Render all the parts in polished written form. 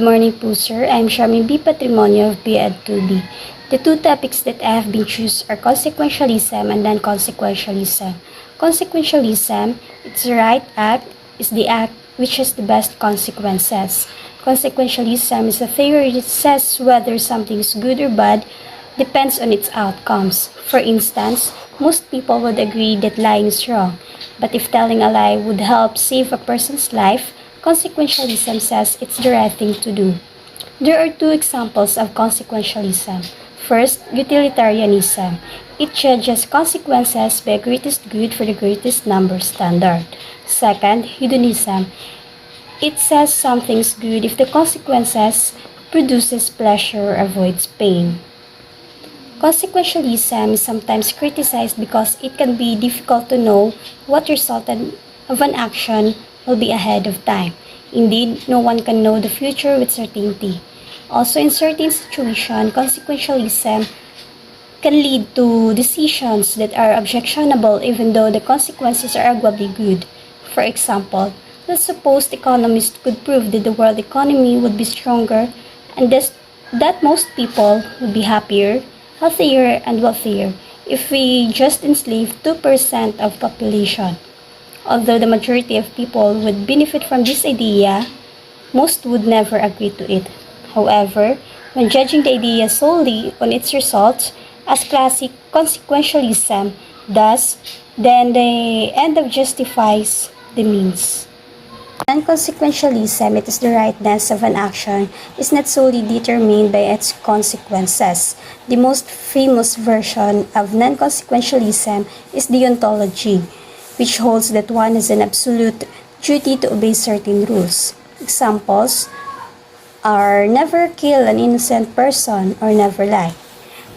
morning po, sir. I'm Charmaine B. Patrimonio of BEd2B. The two topics that I have been choose are consequentialism and non-consequentialism. Consequentialism, it's the right act, is the act which has the best consequences. Consequentialism is a theory that says whether something is good or bad depends on its outcomes. For instance, most people would agree that lying is wrong, but if telling a lie would help save a person's life, consequentialism says it's the right thing to do. There are two examples of consequentialism. First, utilitarianism. It judges consequences by greatest good for the greatest number standard. Second, hedonism. It says something's good if the consequences produces pleasure or avoids pain. Consequentialism is sometimes criticized because it can be difficult to know what result of an action will be ahead of time. Indeed, no one can know the future with certainty. Also, in certain situations, consequentialism can lead to decisions that are objectionable even though the consequences are arguably good. For example, let's suppose economists could prove that the world economy would be stronger and that most people would be happier, healthier, and wealthier if we just enslave 2% of population. Although the majority of people would benefit from this idea, most would never agree to it. However, when judging the idea solely on its results, as classic consequentialism does, then the end of justifies the means. Non-consequentialism, it is the rightness of an action, is not solely determined by its consequences. The most famous version of non-consequentialism is deontology, which holds that one has an absolute duty to obey certain rules. Examples are never kill an innocent person or never lie.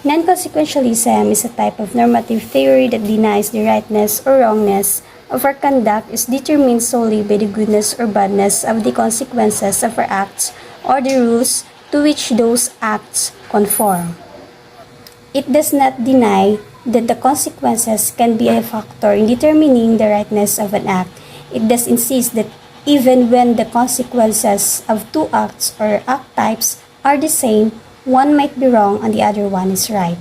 Non-consequentialism is a type of normative theory that denies the rightness or wrongness of our conduct is determined solely by the goodness or badness of the consequences of our acts or the rules to which those acts conform. It does not deny that the consequences can be a factor in determining the rightness of an act. It does insist that even when the consequences of two acts or act types are the same, one might be wrong and the other one is right.